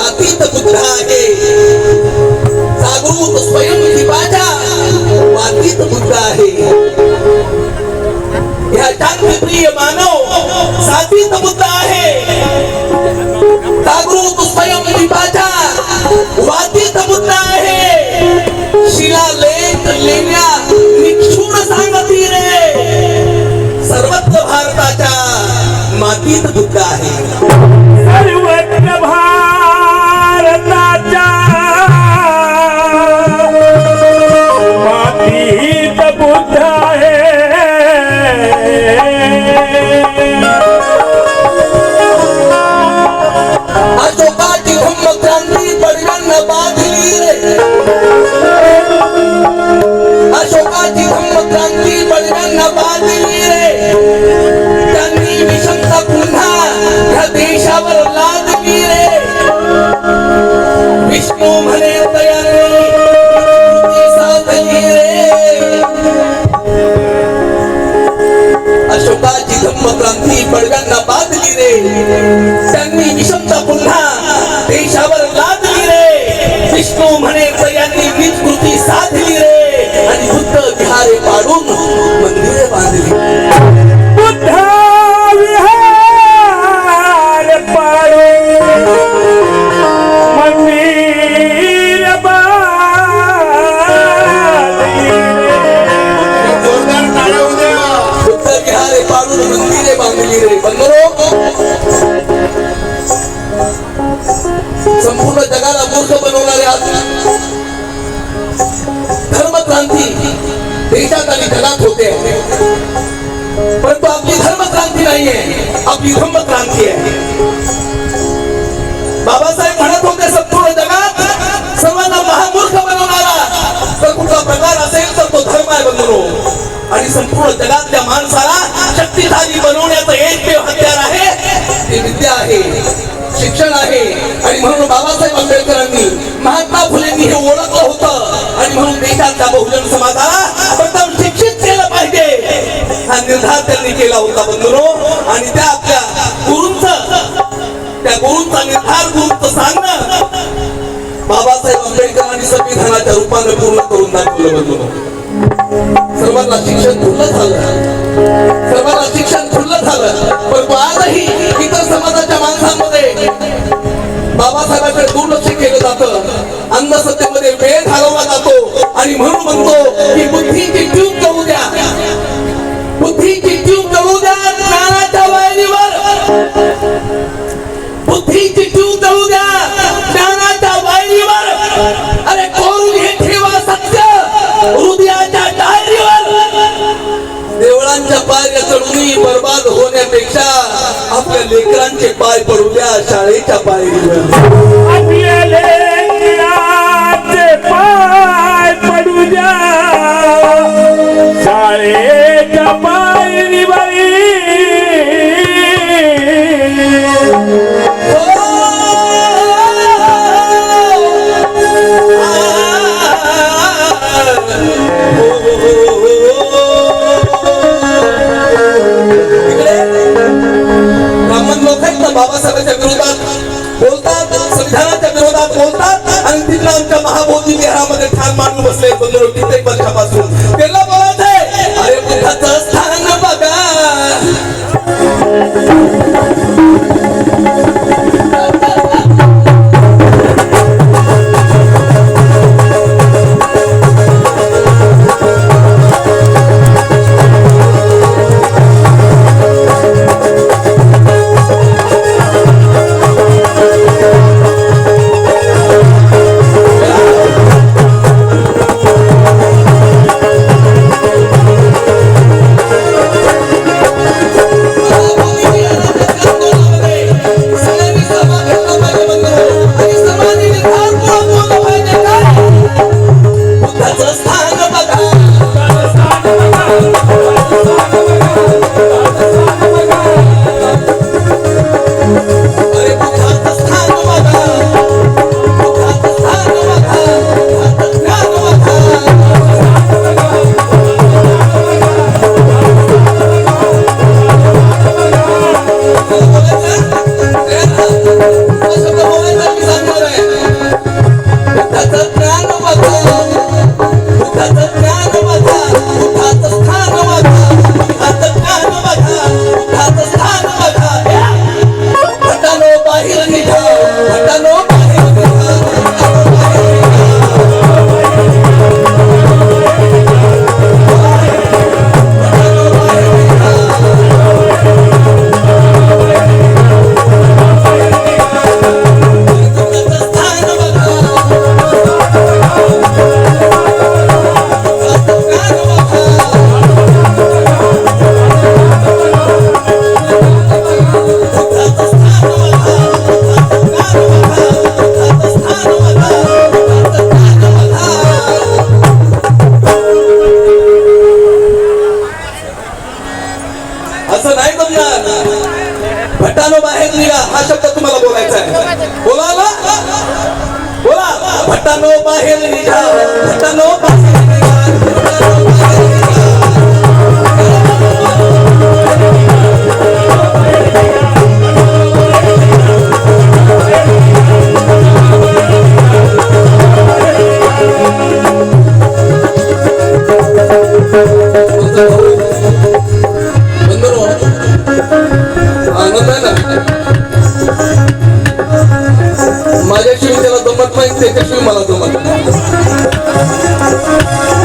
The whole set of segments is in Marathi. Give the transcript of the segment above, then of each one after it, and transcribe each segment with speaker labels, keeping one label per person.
Speaker 1: साथीत बुद्ध आहे जागृत स्वयं जीवाच्या वातीत बुद्ध आहे या शांतिप्रिय मानव साथीत बुद्ध आहे जागृत स्वयं जीवाच्या वातीत बुद्ध आहे शिलालेख लेण्या निक्षुण सांगती रे सर्वत्र भारताच्या मातीत बुद्ध आहे
Speaker 2: सर्वत्र भारताच्या मातीत बुद्ध आहे
Speaker 1: अशोकाची धम्म क्रांती पडव्यांना बांधली रे अशोकाची धम्म क्रांती पडव्यांना बांधली रे त्यांनी विषमता पुन्हा या देशावर लादली रे विष्णू म्हणे दयाने साधली रे अशोकाची धम्म क्रांती पडव्यांना बांधली रे त्यांनी विषमता पुन्हा देशावर लादली रे विष्णू म्हणे दयाने वीज कृती साधली रे आणि बुद्ध विहारे पाडून मंदिरे बांधली
Speaker 2: बुद्ध विहार पाडून मंदिर
Speaker 1: जोरदार टाळ्या होऊ द्या बुद्ध विहारे पाडून मंदिरे बांधली रे बंधुरो संपूर्ण जगाला मूर्ख बनवणारे धर्मक्रांती देशात आणि जगात होते परंतु आपली धर्मक्रांती नाहीये आपली धम्मक्रांती आहे बाबासाहेब म्हणत होते संपूर्ण जगात सर्वांना महामूर्ख बनवणारा तर कुठला प्रकार असेल तर तो धर्म आहे बंधुरो आणि संपूर्ण जगातल्या माणसाला शक्तिशाली बनवण्याचं एकमेव हत्यार आहे ते विद्या आहे शिक्षण आहे आणि म्हणून बाबासाहेब आंबेडकरांनी महात्मा फुलेंनी हे ओळखलं होतं आणि म्हणून देशातल्या बहुजन समाजाला प्रथम शिक्षित केलं पाहिजे हा निर्धार त्यांनी केला होता बंधुरो आणि त्या आपल्या गुरूंचा निर्धार गुरूंचं सांगणं बाबासाहेब आंबेडकरांनी संविधानाच्या रूपाने पूर्ण करून दाखवलं बंधुरो सर्वांना शिक्षण खुलं झालं परंतु आजही इतर समाजाच्या माणसांमध्ये बाबासाहेबांकडे दुर्लक्ष केलं जातं अंधश्रद्धेमध्ये वेळ घालवला जातो आणि म्हणून म्हणतो की बुद्धीची ट्यूब जळू द्या ज्ञानाच्या वायरीवर बुद्धीची ट्यूब जळू द्या ज्ञानाच्या वायरीवर अरे कोरून हे ठेवा सत्य हृदयाच्या डायरीवर देवळांच्या पायऱ्या चढूनही बर्बाद होण्यापेक्षा आपल्या लेकरांचे पाय पडू द्या शाळेच्या पायरीवर
Speaker 2: आपल्या लेकरांचे पाय पडू द्या शाळेच्या पायरीवर
Speaker 1: बाबासाहेबांच्या विरोधात बोलतात संविधानाच्या विरोधात बोलतात आणि तिथला आमच्या महाबोधी विहारामध्ये ठाण मांडून बसले बंधुरो कित्येक वर्षापासून त्यांना बोलायचंय अरे बुद्धाचं स्थान बघा भक्तांनो बाहेर निघा, भक्तांनो बाहेर निघा, भक्तांनो बाहेर निघा. बंधुरो, आनंद आहे ना? माझ्याशिवाय त्याला जमत नाही, त्याच्याशिवाय मला जमत नाही.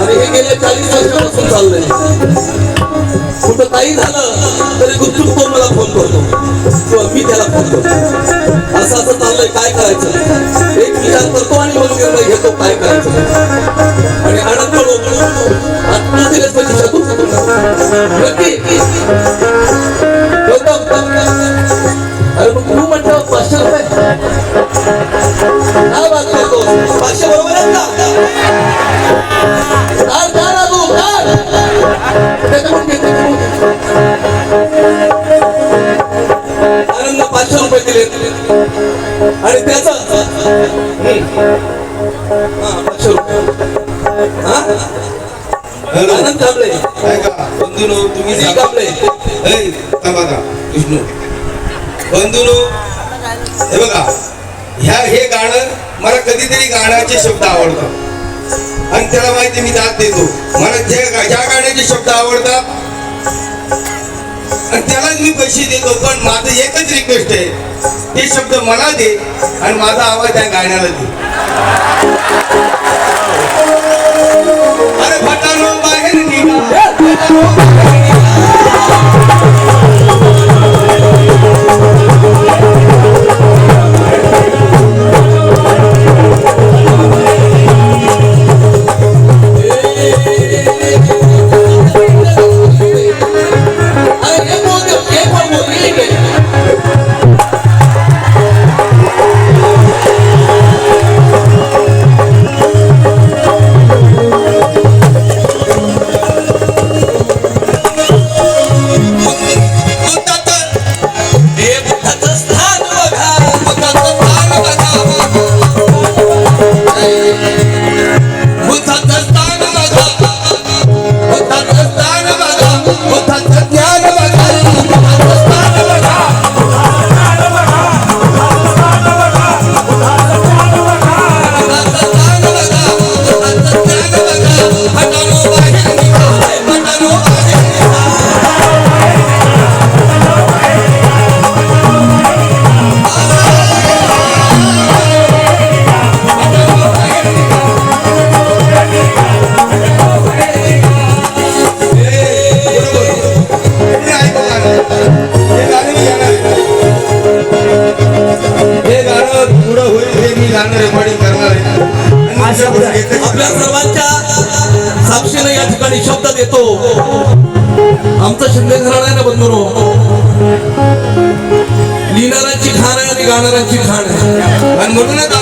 Speaker 1: आणि हे गेल्या 40 वर्षापासून चाललंय. कुठं काही झालं तरी गुपचूप तो मला फोन करतो किंवा मी त्याला फोन करतो. असं असं चाललंय, काय करायचं? एक विचार करतो आणि मग निर्णय घेतो काय करायचं. आणि आनंद आत्मा दिलेच म्हणजे शकू नक्की. अरे मग तू म्हटलं 500 रुपये काय बात करतो? 500 बरोबर आहेत का? काढ काढ अगो काढ. त्याच्याकडून घे, त्याच्याकडून घे. आनंद 500 रुपये दिले आणि त्याचं 500 रुपये. आनंद कांबळे
Speaker 3: बंधूनो तुम्ही
Speaker 1: विजय कांबळे.
Speaker 3: विष्णू बंधूनो हे बघा हे गाणं मला कधीतरी गाण्याचे शब्द आवडतात आणि त्याला माहिती मी दाद देतो. मला ज्या गाण्याचे शब्द आवडतात आणि त्यालाच मी पैसे देतो. पण माझं एकच रिक्वेस्ट आहे, ते शब्द मला दे आणि माझा आवाज त्या गाण्याला दे. अरे भटानो बाहेर निघा, भटानो बाहेर निघा. आपल्या सर्वांच्या साक्षीने या ठिकाणी शब्द देतो. आमचं शिंदे घराणं आहे ना बंधुरो, लिहिणाऱ्यांची खाण आहे आणि गाणाऱ्यांची खाण आहे. आणि म्हणूनच